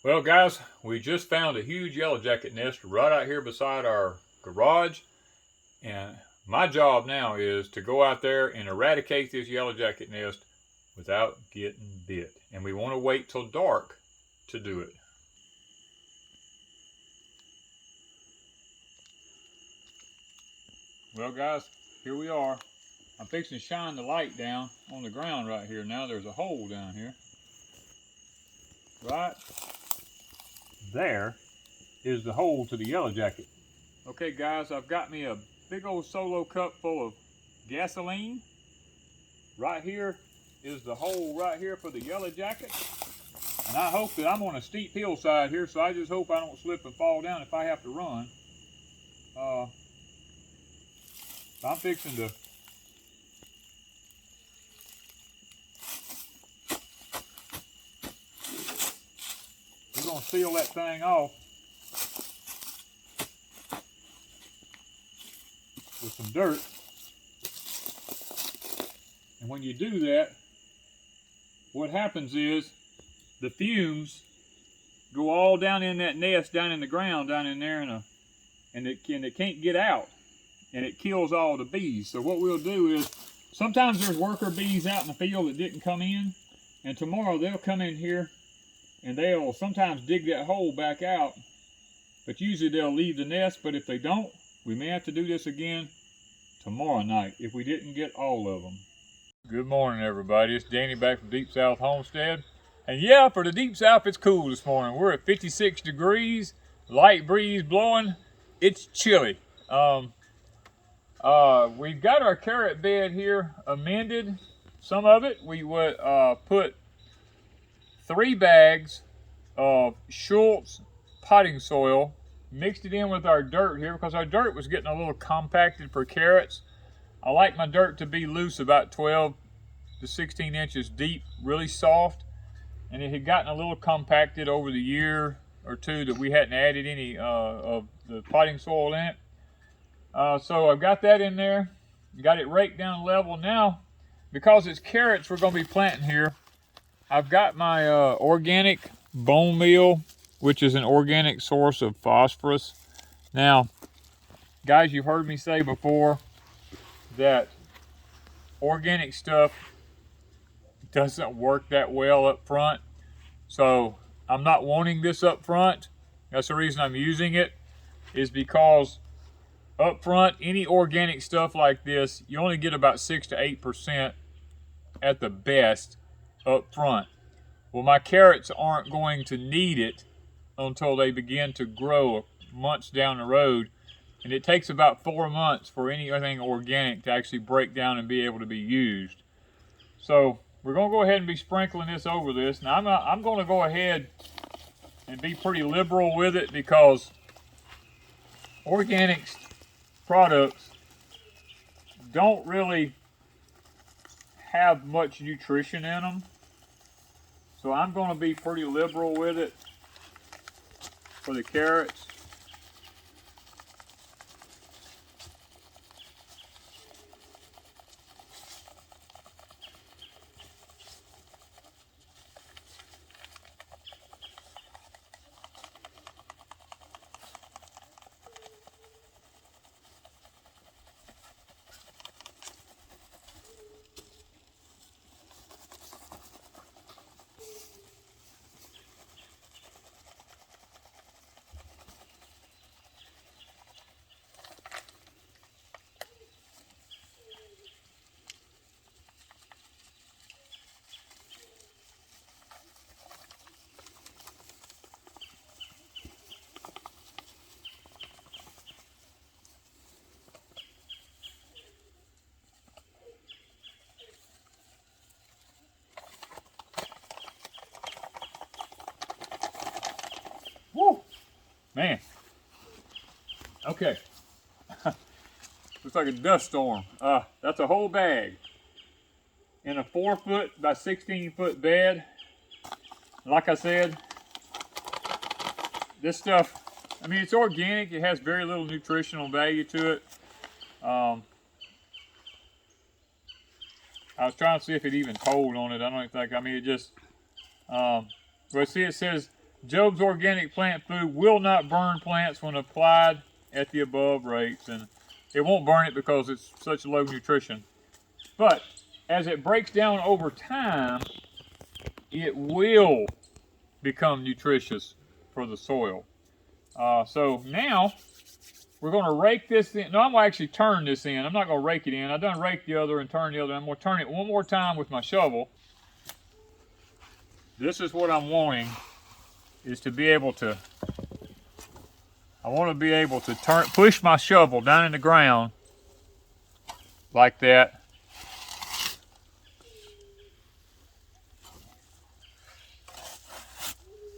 Well, guys, we just found a huge yellow jacket nest right out here beside our garage, and my job now is to go out there and eradicate this yellow jacket nest without getting bit. And we want to wait till dark to do it. Well, guys, here we are. I'm fixing to shine the light down on the ground right here. Now there's a hole down here. Right there is the hole to the yellow jacket. Okay, guys, I've got me a big old solo cup full of gasoline. Right here is the hole right here for the yellow jacket. And I hope that I'm on a steep hillside here, so I just hope I don't slip and fall down if I have to run. I'm fixing to we're going to seal that thing off with some dirt. And when you do that, what happens is the fumes go all down in that nest, down in the ground, down in there, and it can't get out, and it kills all the bees. So what we'll do is, sometimes there's worker bees out in the field that didn't come in, and tomorrow they'll come in here and they'll sometimes dig that hole back out, but usually they'll leave the nest. But if they don't, we may have to do this again tomorrow night if we didn't get all of them. Good morning, everybody. It's Danny back from Deep South Homestead. And yeah, for the Deep South, it's cool this morning. We're at 56 degrees, light breeze blowing. It's chilly. We've got our carrot bed here amended. Some of it, we would put 3 bags of Schultz potting soil, mixed it in with our dirt here because our dirt was getting a little compacted for carrots. I like my dirt to be loose, about 12 to 16 inches deep, really soft. And it had gotten a little compacted over the year or two that we hadn't added any of the potting soil in it. So I've got that in there, got it raked down level. Now, because it's carrots we're going to be planting here, I've got my organic bone meal, which is an organic source of phosphorus. Now, guys, you've heard me say before that organic stuff doesn't work that well up front. So I'm not wanting this up front. That's the reason I'm using it, is because up front, any organic stuff like this, you only get about 6 to 8% at the best up front. Well, my carrots aren't going to need it until they begin to grow months down the road. And it takes about 4 months for anything organic to actually break down and be able to be used. So we're going to go ahead and be sprinkling this over this. Now I'm going to go ahead and be pretty liberal with it, because organic products don't really have much nutrition in them. So I'm going to be pretty liberal with it for the carrots. Woo! Man. Okay. Looks like a dust storm. That's a whole bag in a 4 foot by 16 foot bed. Like I said, this stuff, I mean, it's organic. It has very little nutritional value to it. I was trying to see if it even told on it. I don't think, I mean, it just, well, see, it says Job's organic plant food will not burn plants when applied at the above rates, and it won't burn it because it's such low nutrition. But as it breaks down over time, it will become nutritious for the soil. So now we're going to rake this in. No, I'm going to actually turn this in. I'm not going to rake it in. I done raked the other and turned the other. I'm going to turn it one more time with my shovel. This is what I'm wanting, is to be able to, I want to be able to push my shovel down in the ground like that.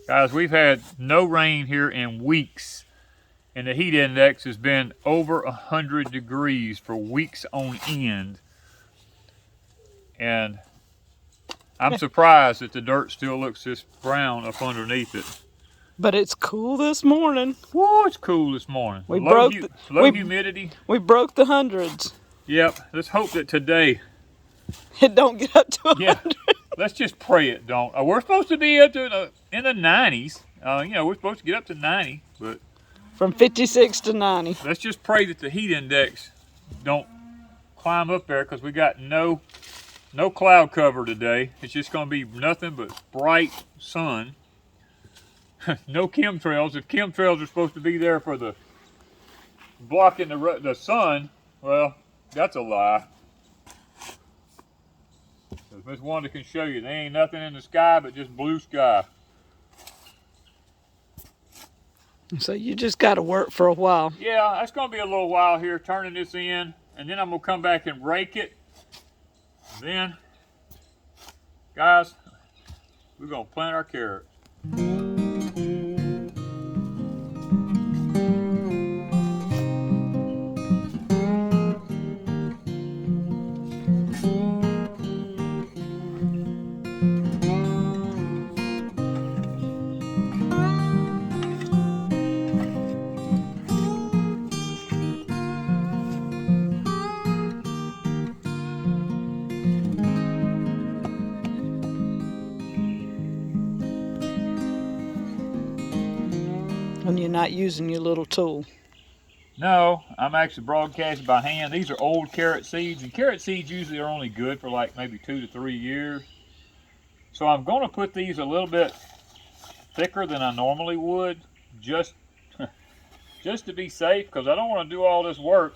Guys, we've had no rain here in weeks, and the heat index has been over 100 degrees for weeks on end. And I'm surprised that the dirt still looks this brown up underneath it. But it's cool this morning. Whoa, it's cool this morning. We low humidity. We broke the hundreds. Yep, let's hope that today it don't get up to 100. Yeah, let's just pray it don't. We're supposed to be up to in the 90s. You know, we're supposed to get up to 90, but from 56 to 90. Let's just pray that the heat index don't climb up there, because we got no cloud cover today. It's just going to be nothing but bright sun. No chemtrails. If chemtrails are supposed to be there for the blocking the sun, well, that's a lie. Because Miss Wanda can show you there ain't nothing in the sky but just blue sky. So you just got to work for a while. Yeah, that's going to be a little while here turning this in, and then I'm going to come back and rake it. Then, guys, we're going to plant our carrots. When you're not using your little tool. No, I'm actually broadcasting by hand. These are old carrot seeds, and carrot seeds usually are only good for like maybe 2 to 3 years. So I'm going to put these a little bit thicker than I normally would, just to be safe, because I don't want to do all this work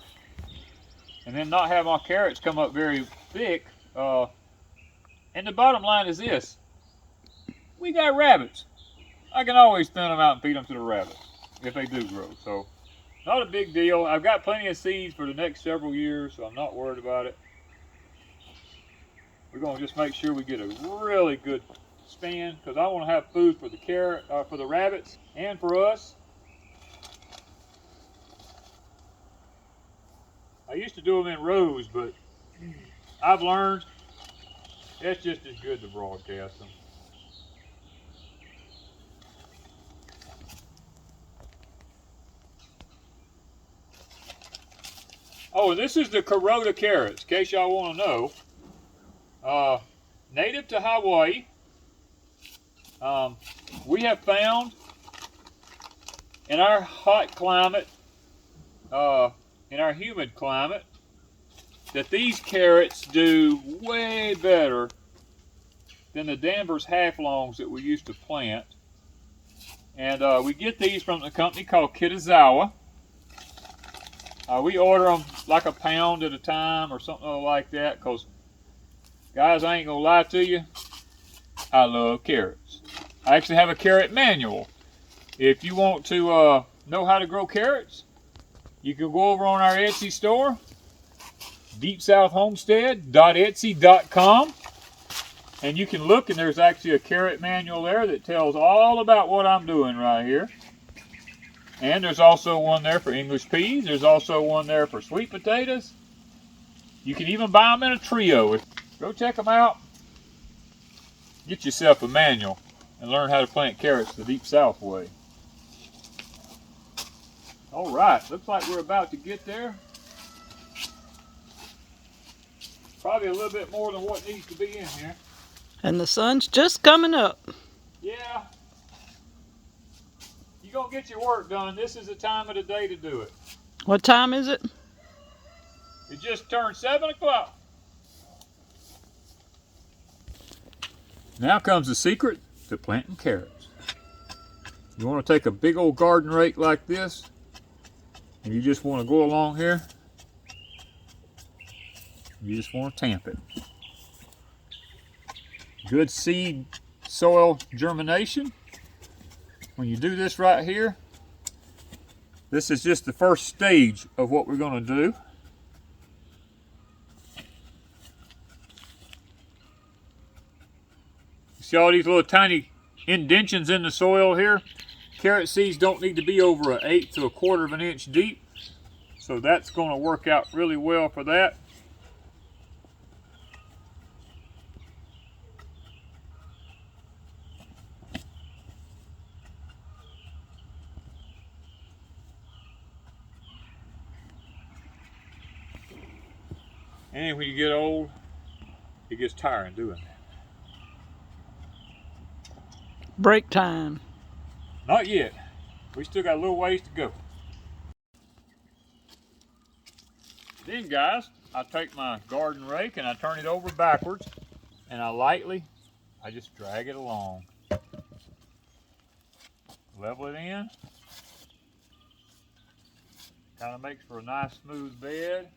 and then not have my carrots come up very thick. And the bottom line is this: we got rabbits. I can always thin them out and feed them to the rabbits if they do grow. So, not a big deal. I've got plenty of seeds for the next several years, so I'm not worried about it. We're going to just make sure we get a really good stand, because I want to have food for the for the rabbits and for us. I used to do them in rows, but I've learned it's just as good to broadcast them. Oh, this is the Kuroda carrots, in case y'all want to know. Native to Hawaii. We have found in our hot climate, in our humid climate, that these carrots do way better than the Danvers half-longs that we used to plant. And we get these from a company called Kitazawa. We order them like a pound at a time or something like that, because, guys, I ain't going to lie to you, I love carrots. I actually have a carrot manual. If you want to know how to grow carrots, you can go over on our Etsy store, deepsouthhomestead.etsy.com, and you can look, and there's actually a carrot manual there that tells all about what I'm doing right here. And there's also one there for English peas. There's also one there for sweet potatoes. You can even buy them in a trio. Go check them out. Get yourself a manual and learn how to plant carrots the Deep South way. All right, looks like we're about to get there. Probably a little bit more than what needs to be in here. And the sun's just coming up. Yeah. gonna get your work done, this is the time of the day to do it. What time is it? It just turned 7 o'clock. Now comes the secret to planting carrots. You want to take a big old garden rake like this, and you just want to go along here. You just want to tamp it. Good seed soil germination. When you do this right here, this is just the first stage of what we're going to do. See all these little tiny indentions in the soil here? Carrot seeds don't need to be over 1/8 to 1/4 of an inch deep. So that's going to work out really well for that. And when you get old, it gets tiring doing that. Break time. Not yet. We still got a little ways to go. Then guys, I take my garden rake and I turn it over backwards and I just drag it along. Level it in. Kind of makes for a nice smooth bed.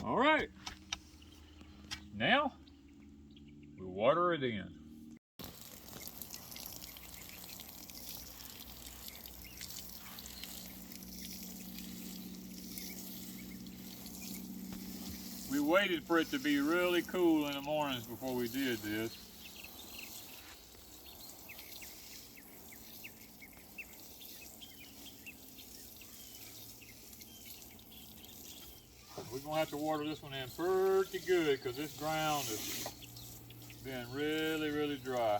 All right, now we water it in. We waited for it to be really cool in the mornings before we did this. We're going to have to water this one in pretty good because this ground has been really, really dry.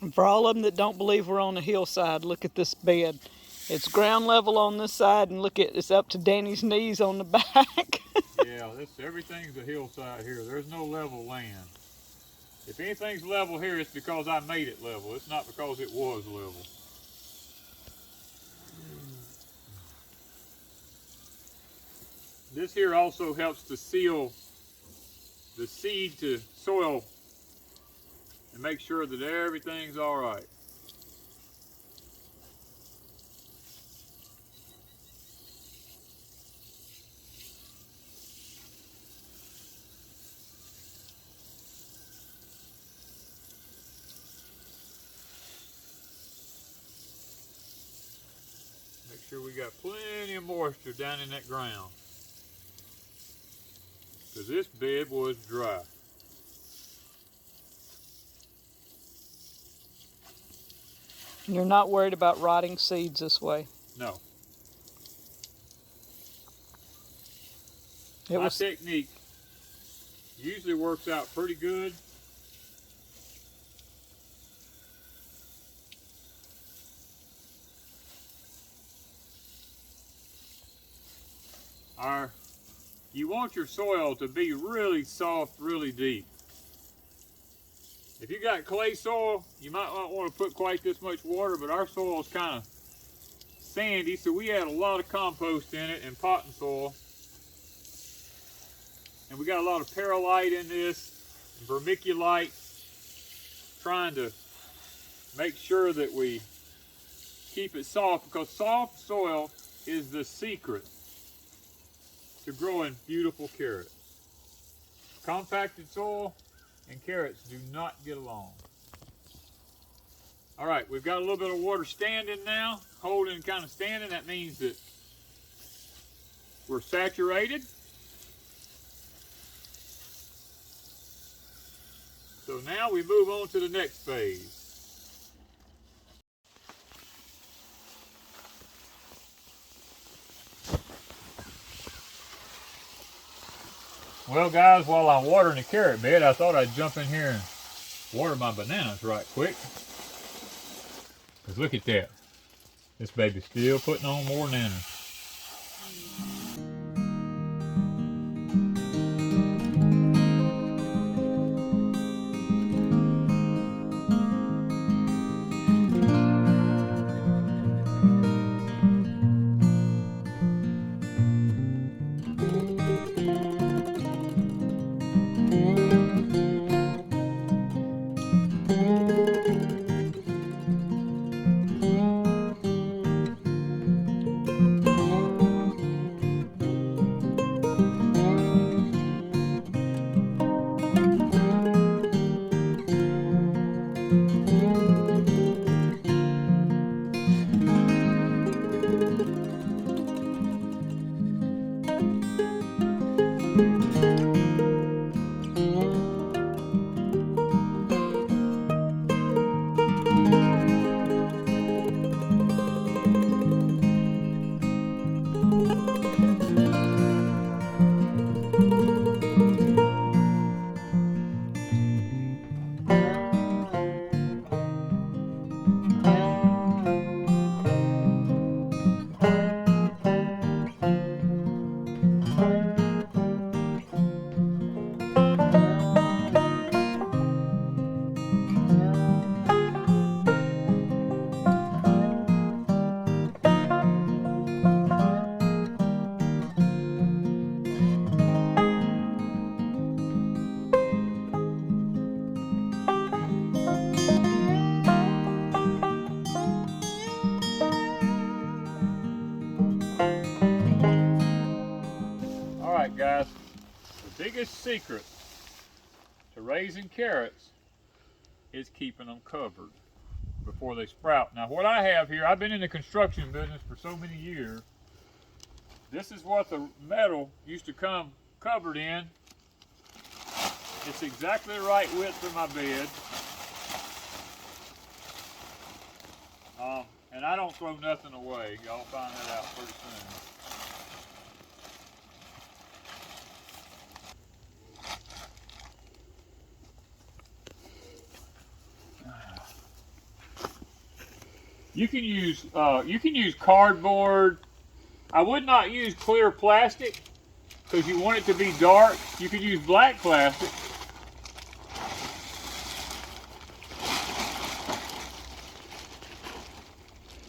And for all of them that don't believe we're on a hillside, look at this bed. It's ground level on this side, and look at it's up to Danny's knees on the back. Yeah, everything's a hillside here. There's no level land. If anything's level here, it's because I made it level. It's not because it was level. This here also helps to seal the seed to soil and make sure that everything's all right. Make sure we got plenty of moisture down in that ground, because this bed was dry. You're not worried about rotting seeds this way. No. My technique usually works out pretty good. You want your soil to be really soft, really deep. If you got clay soil, you might not want to put quite this much water, but our soil is kind of sandy, so we add a lot of compost in it and potting soil. And we got a lot of perlite in this, and vermiculite, trying to make sure that we keep it soft, because soft soil is the secret to growing beautiful carrots. Compacted soil and carrots do not get along. All right, we've got a little bit of water standing now, holding, kind of standing. That means that we're saturated. So now we move on to the next phase. Well guys, while I'm watering the carrot bed, I thought I'd jump in here and water my bananas right quick. Because look at that. This baby's still putting on more bananas. Alright guys, the biggest secret to raising carrots is keeping them covered before they sprout. Now what I have here, I've been in the construction business for so many years. This is what the metal used to come covered in. It's exactly the right width for my bed. And I don't throw nothing away. Y'all find that out pretty soon. You can use cardboard. I would not use clear plastic because you want it to be dark. You could use black plastic.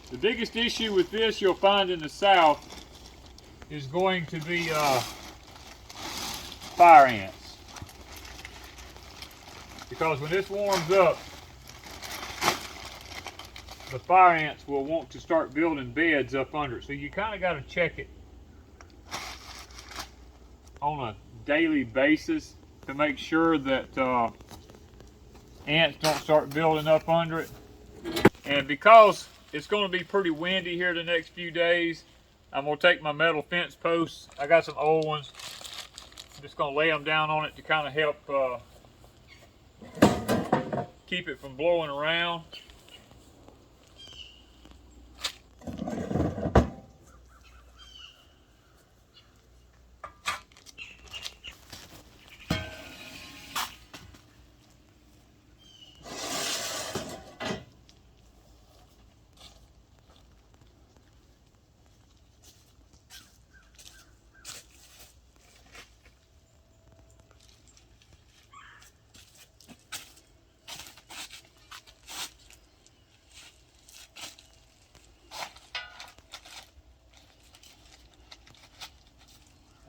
The biggest issue with this you'll find in the South is going to be fire ants. Because when this warms up, the fire ants will want to start building beds up under it. So you kind of got to check it on a daily basis to make sure that ants don't start building up under it. And because it's going to be pretty windy here the next few days, I'm going to take my metal fence posts. I got some old ones. I'm just going to lay them down on it to kind of help keep it from blowing around.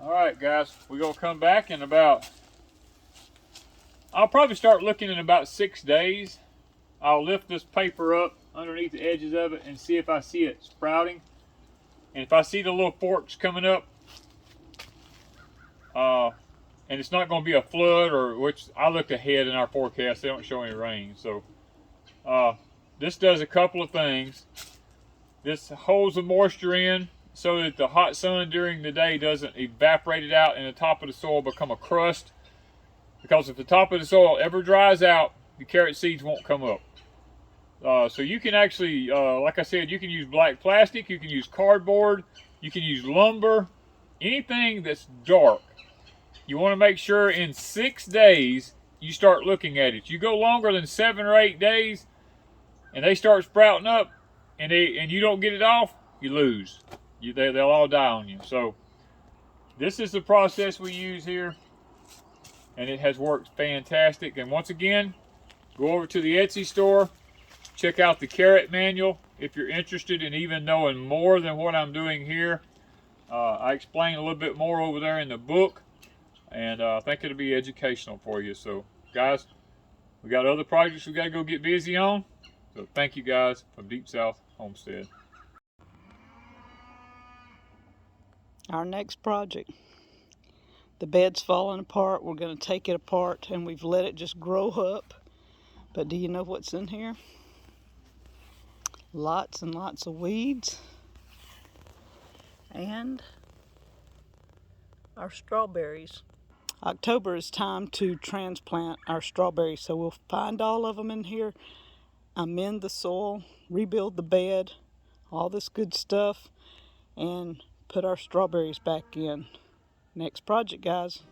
Alright guys, we're going to come back in about, I'll probably start looking in about 6 days. I'll lift this paper up underneath the edges of it and see if I see it sprouting. And if I see the little forks coming up and it's not going to be a flood, or which I looked ahead in our forecast, they don't show any rain. So this does a couple of things. This holds the moisture in so that the hot sun during the day doesn't evaporate it out and the top of the soil become a crust. Because if the top of the soil ever dries out, the carrot seeds won't come up. So you can actually, like I said, you can use black plastic, you can use cardboard, you can use lumber, anything that's dark. You want to make sure in 6 days you start looking at it. You go longer than 7 or 8 days and they start sprouting up and you don't get it off, you lose. They'll all die on you. So this is the process we use here, and it has worked fantastic. And once again, go over to the Etsy store, check out the carrot manual if you're interested in even knowing more than what I'm doing here. I explain a little bit more over there in the book, and I think it'll be educational for you. So guys, we got other projects we got to go get busy on. So thank you guys from Deep South Homestead. Our next project. The bed's falling apart. We're going to take it apart, and we've let it just grow up. But do you know what's in here? Lots and lots of weeds. And our strawberries. October is time to transplant our strawberries. So we'll find all of them in here, amend the soil, rebuild the bed, all this good stuff, and put our strawberries back in. Next project, guys.